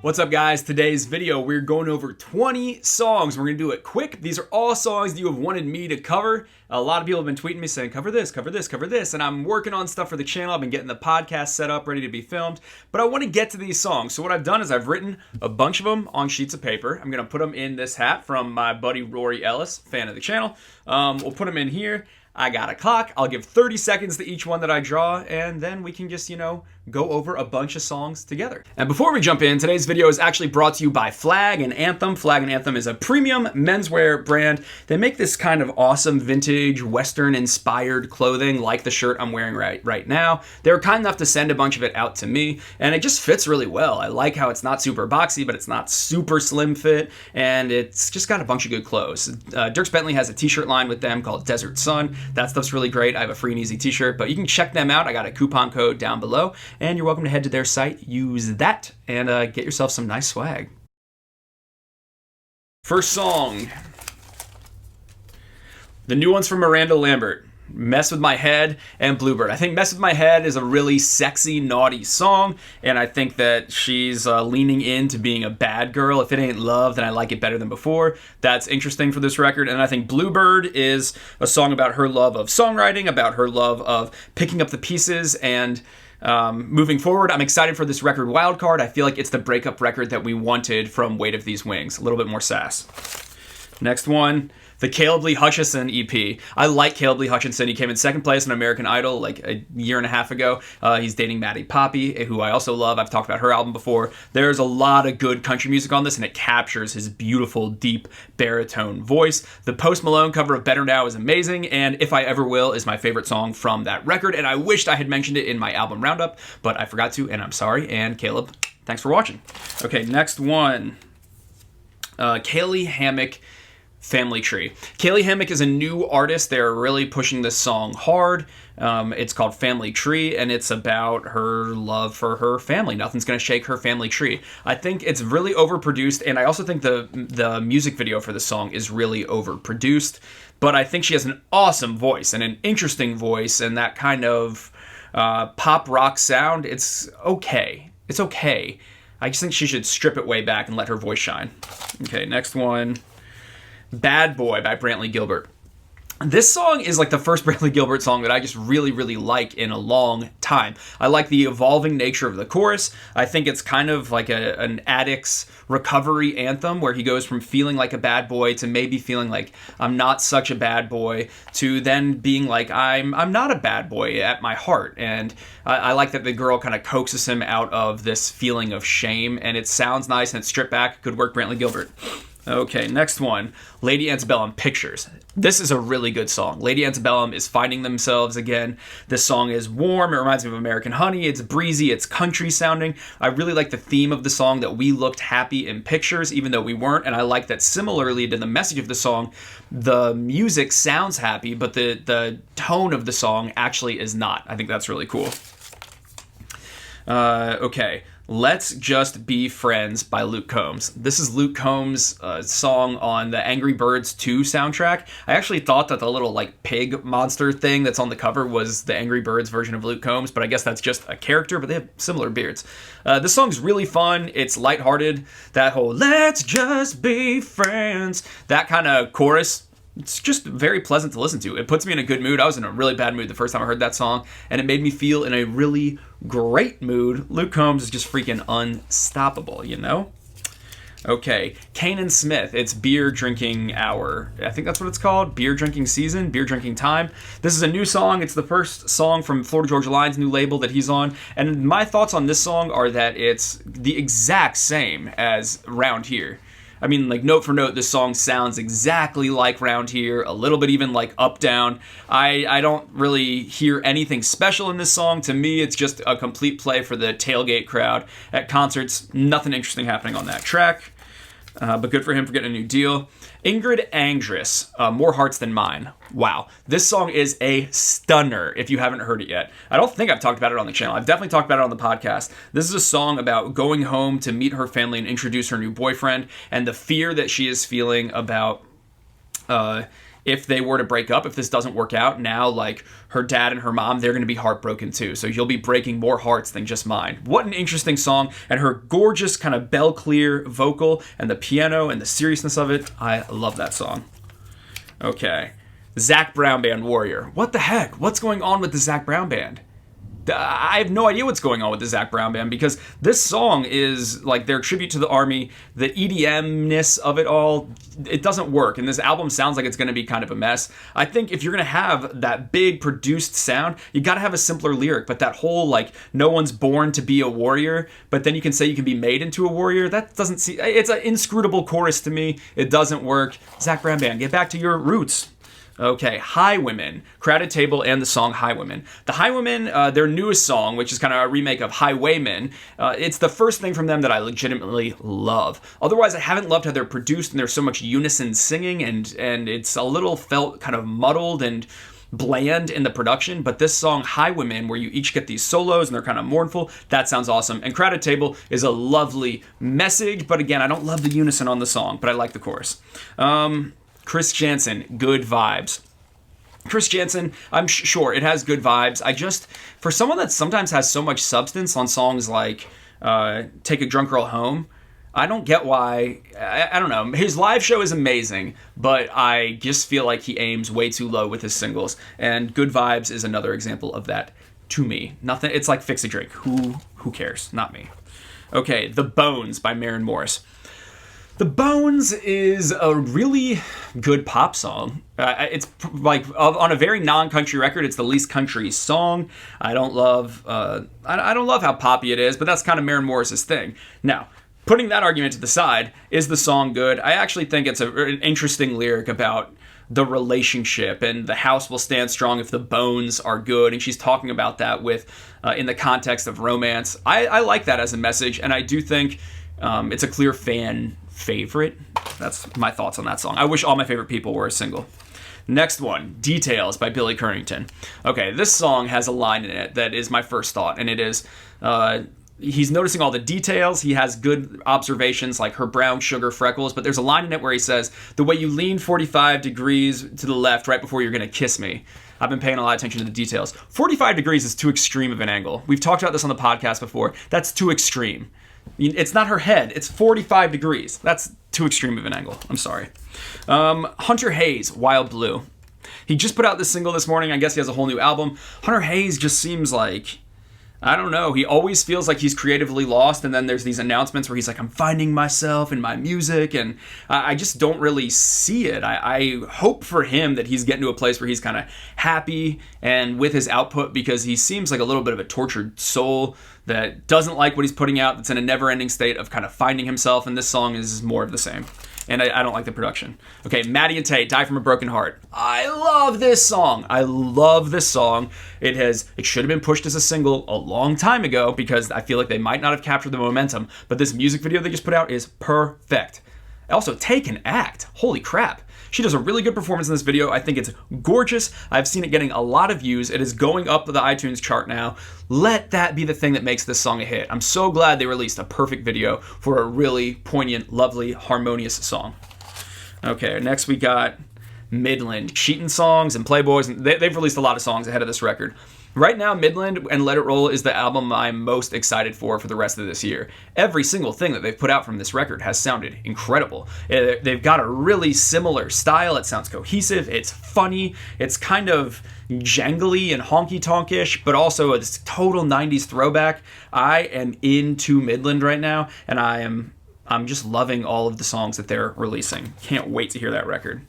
What's up, guys? Today's video, we're going over 20 songs. We're going to do it quick. These are all songs that you have wanted me to cover. A lot of people have been tweeting me saying, cover this, cover this, cover this. And I'm working on stuff for the channel. I've been getting the podcast set up, ready to be filmed. But I want to get to these songs. So what I've done is I've written a bunch of them on sheets of paper. I'm going to put them in this hat from my buddy Rory Ellis, fan of the channel. We'll put them in here. I got a clock. I'll give 30 seconds to each one that I draw, and then we can just, go over a bunch of songs together. And before we jump in, today's video is actually brought to you by Flag and Anthem. Flag and Anthem is a premium menswear brand. They make this kind of awesome vintage Western-inspired clothing like the shirt I'm wearing right now. They were kind enough to send a bunch of it out to me, and it just fits really well. I like how it's not super boxy, but it's not super slim fit, and it's just got a bunch of good clothes. Dierks Bentley has a t-shirt line with them called Desert Sun. That stuff's really great. I have a free and easy t-shirt, but you can check them out. I got a coupon code down below, and you're welcome to head to their site, use that, and get yourself some nice swag. First song. The new one's from Miranda Lambert. Mess With My Head and Bluebird. I think Mess With My Head is a really sexy, naughty song, and I think that she's leaning into being a bad girl. If it ain't love, then I like it better than before. That's interesting for this record, and I think Bluebird is a song about her love of songwriting, about her love of picking up the pieces, and moving forward. I'm excited for this record Wildcard. I feel like it's the breakup record that we wanted from Weight of These Wings. A little bit more sass. Next one, the Caleb Lee Hutchison EP. I like Caleb Lee Hutchison. He came in second place on American Idol like a year and a half ago. He's dating Maddie Poppy, who I also love. I've talked about her album before. There's a lot of good country music on this, and it captures his beautiful, deep baritone voice. The Post Malone cover of Better Now is amazing, and If I Ever Will is my favorite song from that record, and I wished I had mentioned it in my album Roundup, but I forgot to, and I'm sorry. And Caleb, thanks for watching. Okay, next one. Kaylee Hammack, Family Tree. Kaylee Hammack is a new artist. They're really pushing this song hard. It's called Family Tree, and it's about her love for her family. Nothing's gonna shake her family tree. I think it's really overproduced, and I also think the music video for the song is really overproduced. But I think she has an awesome voice and an interesting voice, and that kind of pop rock sound. It's okay. It's okay. I just think she should strip it way back and let her voice shine. Okay, next one. Bad Boy by Brantley Gilbert. This song is like the first Brantley Gilbert song that I just really, really like in a long time. I like the evolving nature of the chorus. I think it's kind of like an addict's recovery anthem where he goes from feeling like a bad boy to maybe feeling like I'm not such a bad boy to then being like I'm not a bad boy at my heart. And I like that the girl kind of coaxes him out of this feeling of shame, and it sounds nice and it's stripped back. Good work, Brantley Gilbert. Okay, next one, Lady Antebellum, Pictures. This is a really good song. Lady Antebellum is finding themselves again. This song is warm. It reminds me of American Honey. It's breezy. It's country sounding. I really like the theme of the song, that we looked happy in pictures, even though we weren't. And I like that similarly to the message of the song, the music sounds happy, but the tone of the song actually is not. I think that's really cool. Okay. Let's Just Be Friends by Luke Combs. This is Luke Combs' song on the Angry Birds 2 soundtrack. I actually thought that the little pig monster thing that's on the cover was the Angry Birds version of Luke Combs, but I guess that's just a character, but they have similar beards. This song's really fun. It's lighthearted. That whole "let's just be friends," that kind of chorus, it's just very pleasant to listen to. It puts me in a good mood. I was in a really bad mood the first time I heard that song, and it made me feel in a really great mood. Luke Combs is just freaking unstoppable, Okay, Kanan Smith, it's Beer Drinking Hour. I think that's what it's called, Beer Drinking Season, Beer Drinking Time. This is a new song. It's the first song from Florida Georgia Line's new label that he's on, and my thoughts on this song are that it's the exact same as Round Here. I mean, note for note, this song sounds exactly like Round Here, a little bit even like Up Down. I don't really hear anything special in this song. To me, it's just a complete play for the tailgate crowd at concerts. Nothing interesting happening on that track, but good for him for getting a new deal. Ingrid Andress, More Hearts Than Mine. Wow, this song is a stunner if you haven't heard it yet. I don't think I've talked about it on the channel. I've definitely talked about it on the podcast. This is a song about going home to meet her family and introduce her new boyfriend, and the fear that she is feeling about if they were to break up, if this doesn't work out, now like her dad and her mom, they're going to be heartbroken too. So you'll be breaking more hearts than just mine. What an interesting song, and her gorgeous kind of bell clear vocal and the piano and the seriousness of it. I love that song. Okay. Zac Brown Band, Warrior. What the heck? What's going on with the Zac Brown Band? I have no idea what's going on with the Zac Brown Band, because this song is like their tribute to the Army. The EDM-ness of it all, it doesn't work, and this album sounds like it's going to be kind of a mess. I think if you're going to have that big produced sound, you got to have a simpler lyric, but that whole like no one's born to be a warrior, but then you can say you can be made into a warrior, that doesn't seem, it's an inscrutable chorus to me. It doesn't work. Zac Brown Band, get back to your roots. Okay, Highwaymen, Crowded Table, and the song Highwaymen. The Highwaymen, their newest song, which is kind of a remake of Highwaymen, it's the first thing from them that I legitimately love. Otherwise, I haven't loved how they're produced, and there's so much unison singing, and it's a little felt kind of muddled and bland in the production, but this song Highwaymen, where you each get these solos and they're kind of mournful, that sounds awesome. And Crowded Table is a lovely message, but again, I don't love the unison on the song, but I like the chorus. Chris Janson, Good Vibes. Chris Janson, I'm sure it has good vibes. I just, for someone that sometimes has so much substance on songs like Take a Drunk Girl Home, I don't get why. I don't know. His live show is amazing, but I just feel like he aims way too low with his singles. And Good Vibes is another example of that to me. Nothing. It's like Fix a Drink. Who cares? Not me. Okay, The Bones by Maren Morris. The Bones is a really good pop song. It's like on a very non-country record. It's the least country song. I don't love how poppy it is, but that's kind of Maren Morris's thing. Now, putting that argument to the side, is the song good? I actually think it's an interesting lyric about the relationship, and the house will stand strong if the bones are good. And she's talking about that with in the context of romance. I like that as a message, and I do think it's a clear fan favorite. That's my thoughts on that song. I wish all my favorite people were a single. Next one, Details by Billy Currington. Okay, this song has a line in it that is my first thought, and it is, he's noticing all the details. He has good observations like her brown sugar freckles, but there's a line in it where he says, the way you lean 45 degrees to the left right before you're going to kiss me. I've been paying a lot of attention to the details. 45 degrees is too extreme of an angle. We've talked about this on the podcast before. That's too extreme. It's not her head. It's 45 degrees. That's too extreme of an angle. I'm sorry. Hunter Hayes, Wild Blue. He just put out this single this morning. I guess he has a whole new album. Hunter Hayes just seems like, I don't know. He always feels like he's creatively lost, and then there's these announcements where he's like, I'm finding myself in my music, and I just don't really see it. I hope for him that he's getting to a place where he's kind of happy and with his output, because he seems like a little bit of a tortured soul that doesn't like what he's putting out, that's in a never-ending state of kind of finding himself, and this song is more of the same. And I don't like the production. Okay, Maddie and Tae, Die From a Broken Heart. I love this song. It should have been pushed as a single a long time ago, because I feel like they might not have captured the momentum, but this music video they just put out is perfect. Also, Tae can act. Holy crap. She does a really good performance in this video. I think it's gorgeous. I've seen it getting a lot of views. It is going up the iTunes chart now. Let that be the thing that makes this song a hit. I'm so glad they released a perfect video for a really poignant, lovely, harmonious song. Okay, next we got Midland. Sheetan songs and Playboys. They've released a lot of songs ahead of this record. Right now, Midland and Let It Roll is the album I'm most excited for the rest of this year. Every single thing that they've put out from this record has sounded incredible. They've got a really similar style. It sounds cohesive. It's funny. It's kind of jangly and honky-tonkish, but also a total 90s throwback. I am into Midland right now, and I'm just loving all of the songs that they're releasing. Can't wait to hear that record.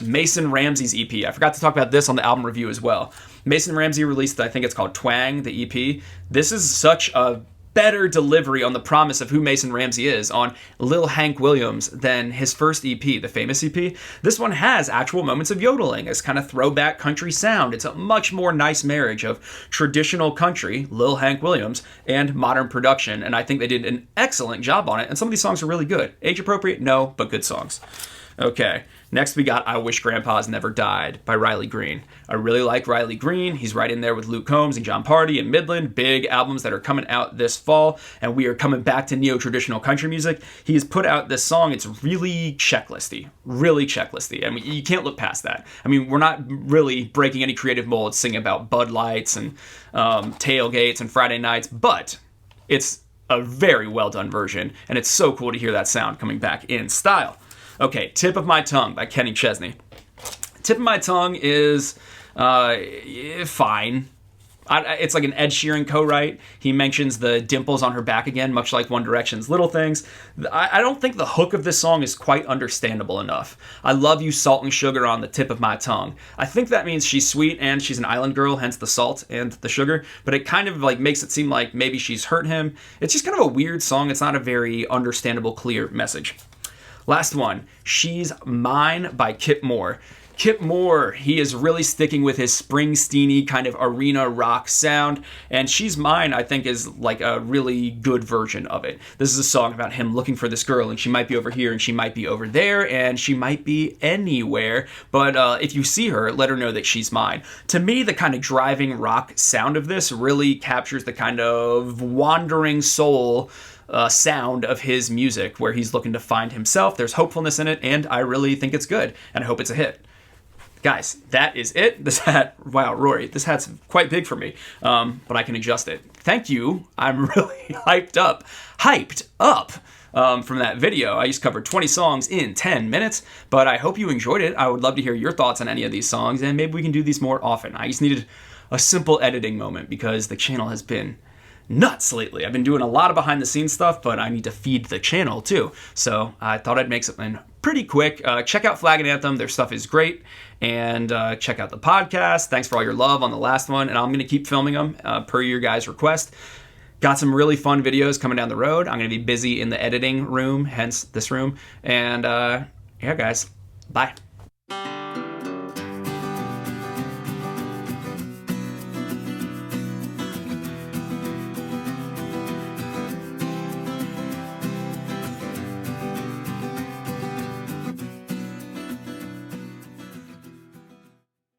Mason Ramsey's EP. I forgot to talk about this on the album review as well. Mason Ramsey released, I think it's called Twang, the EP. This is such a better delivery on the promise of who Mason Ramsey is on Lil Hank Williams than his first EP, the famous EP. This one has actual moments of yodeling, as kind of throwback country sound. It's a much more nice marriage of traditional country, Lil Hank Williams, and modern production, and I think they did an excellent job on it, and some of these songs are really good. Age appropriate? No, but good songs. Okay, next we got I Wish Grandpa's Never Died by Riley Greene. I really like Riley Greene. He's right in there with Luke Combs and John Party and Midland, big albums that are coming out this fall, and we are coming back to neo-traditional country music. He has put out this song. It's really checklisty. I mean, you can't look past that. I mean, we're not really breaking any creative molds singing about Bud Lights and tailgates and Friday nights, but it's a very well-done version, and it's so cool to hear that sound coming back in style. Okay, Tip of My Tongue by Kenny Chesney. Tip of My Tongue is fine. It's like an Ed Sheeran co-write. He mentions the dimples on her back again, much like One Direction's Little Things. I don't think the hook of this song is quite understandable enough. I love you, salt and sugar on the tip of my tongue. I think that means she's sweet and she's an island girl, hence the salt and the sugar, but it kind of like makes it seem like maybe she's hurt him. It's just kind of a weird song. It's not a very understandable, clear message. Last one, She's Mine by Kip Moore. Kip Moore, he is really sticking with his Springsteen-y kind of arena rock sound, and She's Mine, I think, is like a really good version of it. This is a song about him looking for this girl, and she might be over here, and she might be over there, and she might be anywhere, but if you see her, let her know that she's mine. To me, the kind of driving rock sound of this really captures the kind of wandering soul sound of his music, where he's looking to find himself. There's hopefulness in it, and I really think it's good, and I hope it's a hit. Guys, that is it. This hat, wow, Rory, this hat's quite big for me, but I can adjust it. Thank you. I'm really hyped up from that video. I just covered 20 songs in 10 minutes, but I hope you enjoyed it. I would love to hear your thoughts on any of these songs, and maybe we can do these more often. I just needed a simple editing moment because the channel has been nuts lately. I've been doing a lot of behind the scenes stuff, but I need to feed the channel too. So I thought I'd make something pretty quick. Check out Flag and Anthem. Their stuff is great. And check out the podcast. Thanks for all your love on the last one. And I'm going to keep filming them per your guys' request. Got some really fun videos coming down the road. I'm going to be busy in the editing room, hence this room. And yeah, guys, bye.